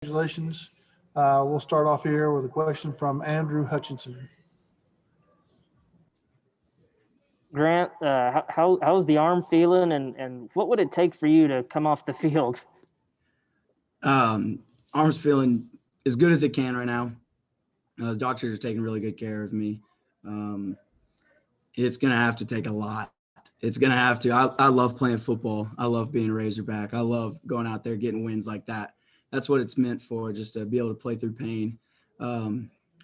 Congratulations. We'll start off here with a question from Andrew Hutchinson. Grant, how's the arm feeling, and what would it take for you to come off the field? Arm's feeling as good as it can right now. The doctors are taking really good care of me. It's going to have to take a lot. It's going to have to. I love playing football. I love being a Razorback. I love going out there getting wins like that. That's what it's meant for, just to be able to play through pain.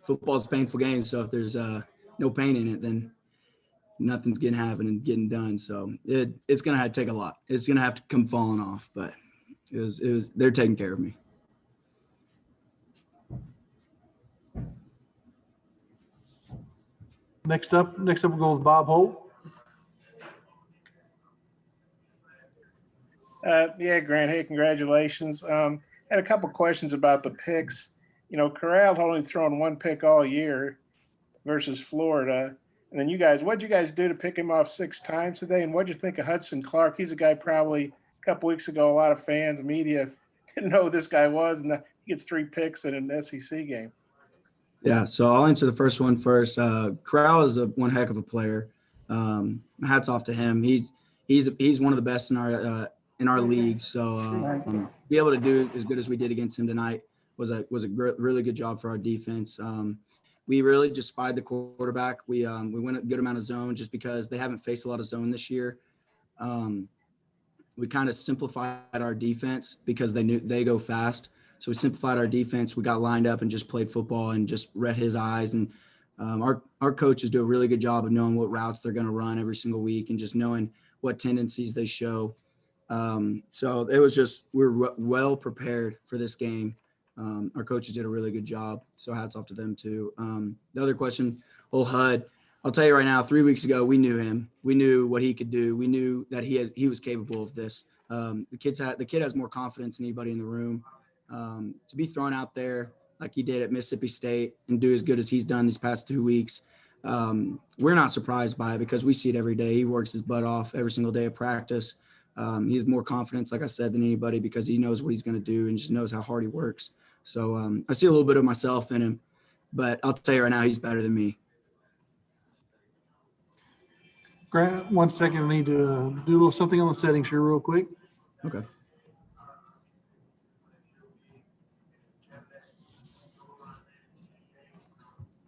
Football's a painful game, so if there's no pain in it, then nothing's going to happen and getting done. So it's going to have to take a lot. It's going to have to come falling off, but it was they're taking care of me. Next up, we'll go with Bob Holt. Yeah, Grant, hey, congratulations. Had a couple questions about the picks. You know, Corral only thrown one pick all year versus Florida. And then what'd you guys do to pick him off 6 times today? And what'd you think of Hudson Clark? He's a guy probably a couple weeks ago, a lot of fans, media didn't know who this guy was. And he gets 3 picks in an SEC game. Yeah, so I'll answer the first one first. Corral is one heck of a player. Hats off to him. He's one of the best in our league. So be able to do as good as we did against him tonight was a really good job for our defense. We really just spied the quarterback. We went a good amount of zone just because they haven't faced a lot of zone this year. We kind of simplified our defense because they go fast. So we simplified our defense. We got lined up and just played football and just read his eyes. And our coaches do a really good job of knowing what routes they're going to run every single week and just knowing what tendencies they show. So it was just we're well prepared for this game. Our coaches did a really good job. So hats off to them too. The other question, Hud. I'll tell you right now, 3 weeks ago, we knew him. We knew what he could do. We knew that he was capable of this. The kid has more confidence than anybody in the room. To be thrown out there like he did at Mississippi State and do as good as he's done these past 2 weeks, we're not surprised by it because we see it every day. He works his butt off every single day of practice. He has more confidence, like I said, than anybody because he knows what he's going to do and just knows how hard he works. So I see a little bit of myself in him, but I'll tell you right now, he's better than me. Grant, 1 second. I need to do a little something on the settings here real quick. Okay.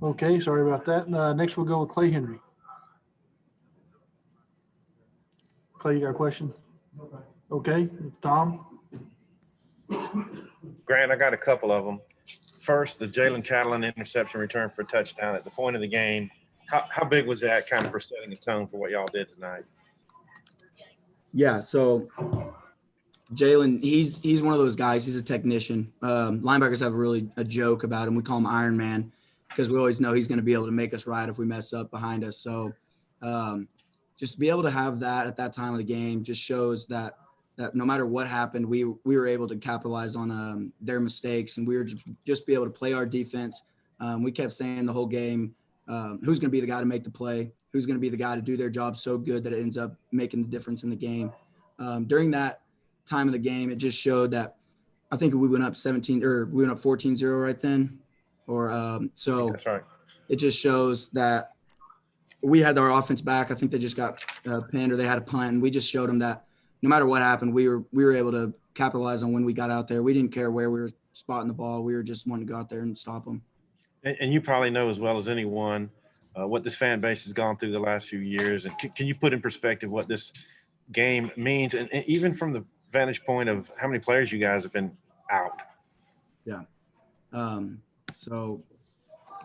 Okay, sorry about that. Next, we'll go with Clay Henry. Clay, you got a question? Okay, Tom? Grant, I got a couple of them. First, the Jalen Catalan interception return for a touchdown at the point of the game. How big was that kind of for setting the tone for what y'all did tonight? Yeah, so Jalen, he's one of those guys. He's a technician. Linebackers have a joke about him. We call him Iron Man because we always know he's going to be able to make us right if we mess up behind us. So just be able to have that at that time of the game just shows that no matter what happened, we were able to capitalize on their mistakes, and we were just be able to play our defense. We kept saying the whole game, who's going to be the guy to make the play, who's going to be the guy to do their job so good that it ends up making the difference in the game. During that time of the game, it just showed that I think we went up 14-0 right then. So That's right. It just shows that we had our offense back. I think they just got pinned or they had a punt, and we just showed them that no matter what happened, we were able to capitalize on when we got out there. We didn't care where we were spotting the ball. We were just wanting to go out there and stop them. And you probably know as well as anyone what this fan base has gone through the last few years. And can you put in perspective what this game means, and even from the vantage point of how many players you guys have been out? Yeah. So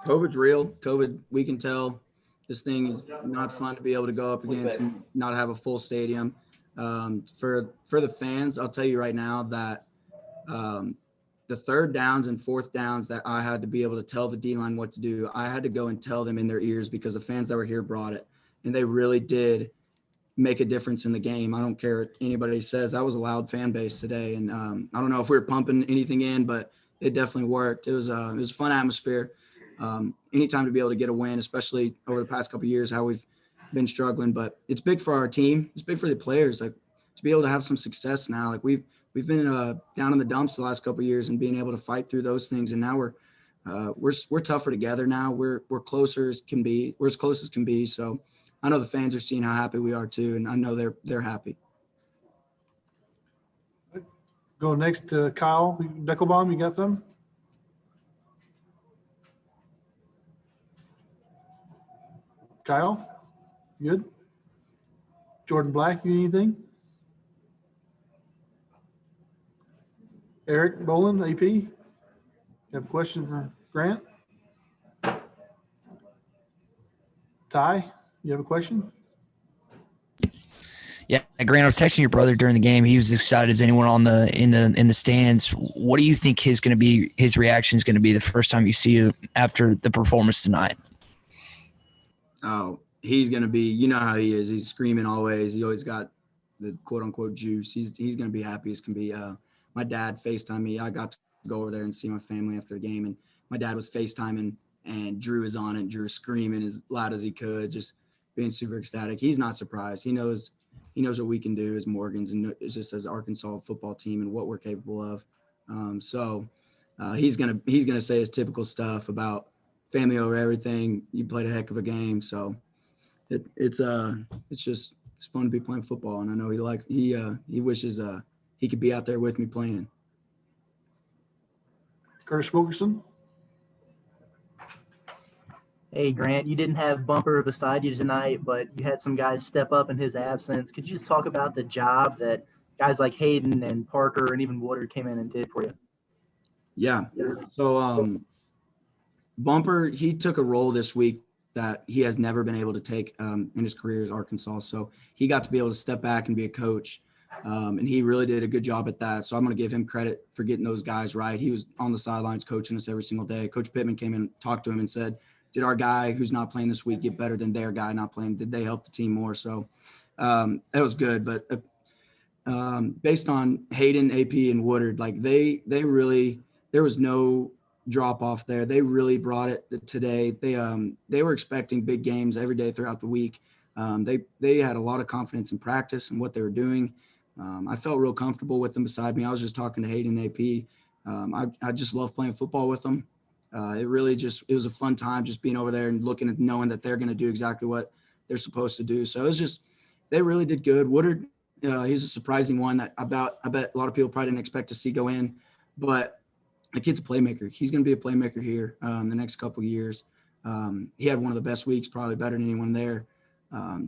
COVID's real. COVID, we can tell this thing is not fun to be able to go up against and not have a full stadium. For the fans, I'll tell you right now that the third downs and fourth downs that I had to be able to tell the D-line what to do, I had to go and tell them in their ears because the fans that were here brought it. And they really did make a difference in the game. I don't care what anybody says. That was a loud fan base today. And I don't know if we were pumping anything in, but it definitely worked. It was a fun atmosphere. Anytime to be able to get a win, especially over the past couple of years, how we've been struggling, but it's big for our team. It's big for the players. Like to be able to have some success now. Like we've we've been down in the dumps the last couple of years and being able to fight through those things. And now we're tougher together now. We're closer as can be. We're as close as can be. So I know the fans are seeing how happy we are too, and I know they're happy. Go next to Kyle Deckelbaum. You got some? Kyle, good? Jordan Black, you anything? Eric Boland, AP? You have a question for Grant? Ty, you have a question? Yeah, Grant, I was texting your brother during the game. He was excited as anyone in the stands. What do you think his reaction is going to be the first time you see him after the performance tonight? Oh, he's going to be, you know how he is. He's screaming always. He always got the quote unquote juice. He's going to be happy as can be. My dad FaceTimed me. I got to go over there and see my family after the game, and my dad was FaceTiming, and Drew is on it. Drew was screaming as loud as he could, just being super ecstatic. He's not surprised. He knows what we can do as Morgans and it's just as Arkansas football team and what we're capable of. So he's gonna say his typical stuff about family over everything. You played a heck of a game. So it's fun to be playing football, and I know he wishes he could be out there with me playing. Curtis Wilkerson? Hey, Grant, you didn't have Bumper beside you tonight, but you had some guys step up in his absence. Could you just talk about the job that guys like Hayden and Parker and even Woodard came in and did for you? Yeah. So Bumper, he took a role this week that he has never been able to take in his career as Arkansas. So he got to be able to step back and be a coach. And he really did a good job at that. So I'm going to give him credit for getting those guys right. He was on the sidelines coaching us every single day. Coach Pittman came in, talked to him and said, did our guy who's not playing this week get better than their guy not playing? Did they help the team more? So that was good. But based on Hayden, AP, and Woodard, like they really, there was no drop off there. They really brought it today. They were expecting big games every day throughout the week. They had a lot of confidence in practice and what they were doing. I felt real comfortable with them beside me. I was just talking to Hayden and AP. I just love playing football with them. It was a fun time just being over there and looking at knowing that they're going to do exactly what they're supposed to do. So it was just, they really did good. Woodard, he's a surprising one that I bet a lot of people probably didn't expect to see go in, but the kid's a playmaker. He's going to be a playmaker here the next couple of years. He had one of the best weeks, probably better than anyone there.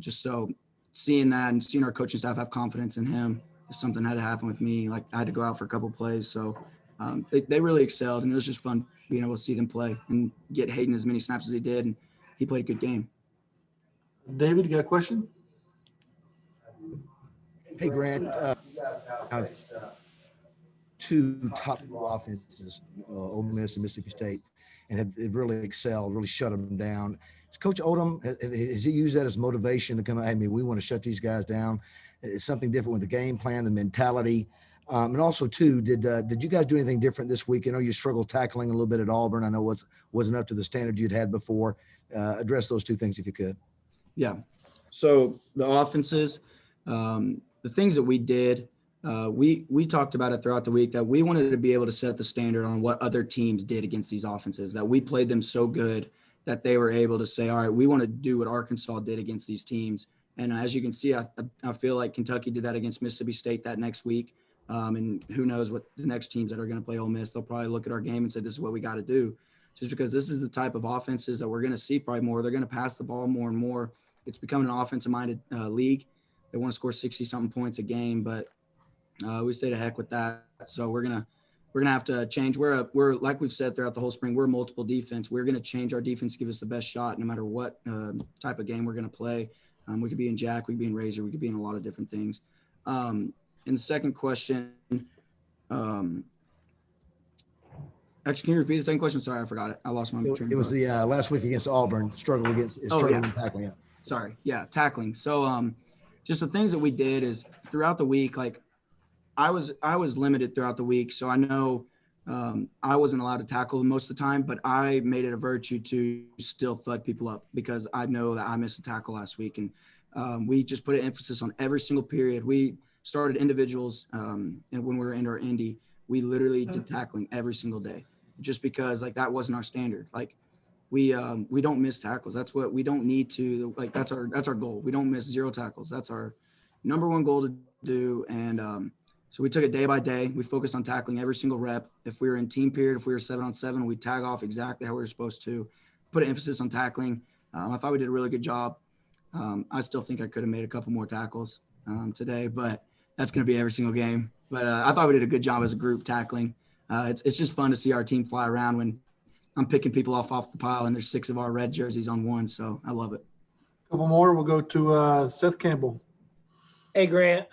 Just so seeing that and seeing our coaching staff have confidence in him, if something had to happen with me, like I had to go out for a couple of plays. So they really excelled, and it was just fun being able to see them play and get Hayden as many snaps as he did, and he played a good game. David, you got a question? Hey, Grant, two top offenses, Ole Miss and Mississippi State, and have really excelled, really shut them down. Has Coach Odom, has he used that as motivation to come out, hey, we want to shut these guys down? It's something different with the game plan, the mentality. And also, too, did you guys do anything different this week? I know you struggled tackling a little bit at Auburn. I know it wasn't up to the standard you'd had before. Address those two things if you could. Yeah. So the offenses, the things that we did, we talked about it throughout the week that we wanted to be able to set the standard on what other teams did against these offenses, that we played them so good that they were able to say, all right, we want to do what Arkansas did against these teams. And as you can see, I feel like Kentucky did that against Mississippi State that next week. And who knows what the next teams that are going to play Ole Miss, they'll probably look at our game and say, this is what we got to do, just because this is the type of offenses that we're going to see probably more. They're going to pass the ball more and more. It's becoming an offensive-minded league. They want to score 60-something points a game, but we say to heck with that. So we're gonna have to change. We're like we've said throughout the whole spring, we're multiple defense. We're going to change our defense to give us the best shot no matter what type of game we're going to play. We could be in Jack, we could be in Razor, we could be in a lot of different things. And the second question, actually, can you repeat the second question? Sorry, I forgot it. I lost my train. It was the last week against Auburn, struggling tackling. Sorry. Yeah, tackling. So just the things that we did is throughout the week, like I was limited throughout the week. So I know I wasn't allowed to tackle most of the time, but I made it a virtue to still thud people up because I know that I missed a tackle last week. And we just put an emphasis on every single period. started individuals. And when we were in our indie, we literally did tackling every single day, just because like that wasn't our standard. Like we don't miss tackles. That's what we don't need to, like, that's our goal. We don't miss 0 tackles. That's our number one goal to do. And so we took it day by day. We focused on tackling every single rep. If we were in team period, if we were 7-on-7, we tag off exactly how we were supposed to, put an emphasis on tackling. I thought we did a really good job. I still think I could have made a couple more tackles today, but that's going to be every single game. But I thought we did a good job as a group tackling. It's just fun to see our team fly around when I'm picking people off the pile and there's 6 of our red jerseys on one. So I love it. Couple more. We'll go to Seth Campbell. Hey, Grant.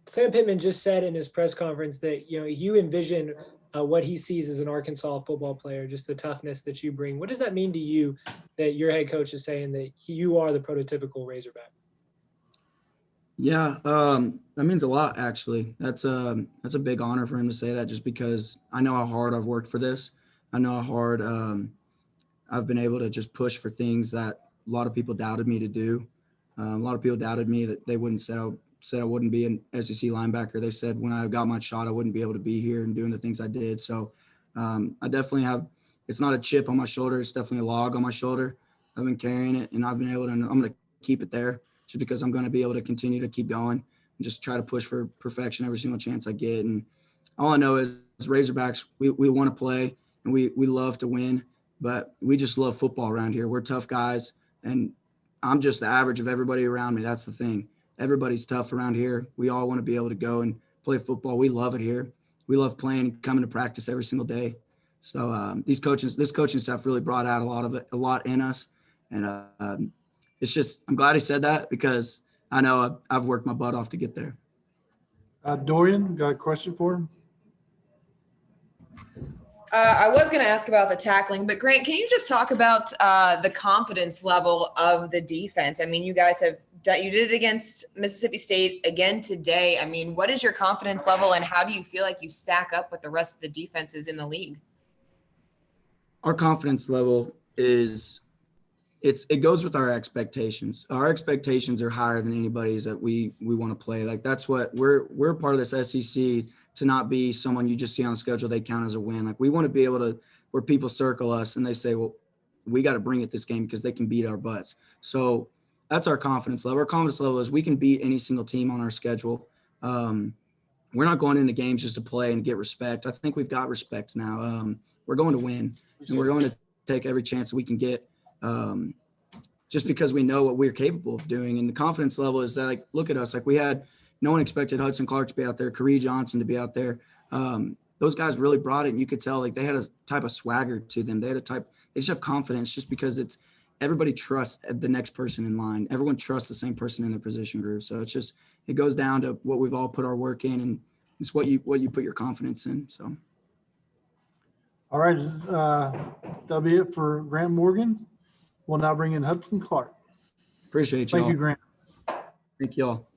Sam Pittman just said in his press conference that, you envision what he sees as an Arkansas football player, just the toughness that you bring. What does that mean to you that your head coach is saying that you are the prototypical Razorback? Yeah, that means a lot, actually. That's a big honor for him to say that, just because I know how hard I've worked for this. I know how hard I've been able to just push for things that a lot of people doubted me to do. A lot of people doubted me that they wouldn't said I wouldn't be an SEC linebacker. They said when I got my shot, I wouldn't be able to be here and doing the things I did. So I definitely have, it's not a chip on my shoulder. It's definitely a log on my shoulder. I've been carrying it, and I've been able to, and I'm going to keep it there just because I'm going to be able to continue to keep going and just try to push for perfection every single chance I get. And all I know is Razorbacks, we want to play and we love to win, but we just love football around here. We're tough guys, and I'm just the average of everybody around me. That's the thing. Everybody's tough around here. We all want to be able to go and play football. We love it here. We love playing and coming to practice every single day. So this coaching staff really brought out a lot in us. And it's just, I'm glad he said that, because I know I've worked my butt off to get there. Dorian, got a question for him? I was going to ask about the tackling, but Grant, can you just talk about the confidence level of the defense? I mean, you guys you did it against Mississippi State again today. I mean, what is your confidence level, and how do you feel like you stack up with the rest of the defenses in the league? Our confidence level is, it goes with our expectations. Our expectations are higher than anybody's that we want to play. Like, that's what we're part of this SEC, to not be someone you just see on the schedule, they count as a win. Like, we want to be able to, where people circle us and they say, well, we got to bring it this game because they can beat our butts. So that's our confidence level. Our confidence level is we can beat any single team on our schedule. We're not going into games just to play and get respect. I think we've got respect now. We're going to win, and we're going to take every chance that we can get, just because we know what we're capable of doing. And the confidence level is that, like, look at us. Like, no one expected Hudson Clark to be out there, Karee Johnson to be out there. Those guys really brought it, and you could tell, like, they had a type of swagger to them. They just have confidence, just because everybody trusts the next person in line. Everyone trusts the same person in their position group. So it goes down to what we've all put our work in, and it's what you put your confidence in. So. All right. That'll be it for Grant Morgan. We'll now bring in Hudson Clark. Appreciate y'all. Thank you, Grant. Thank y'all.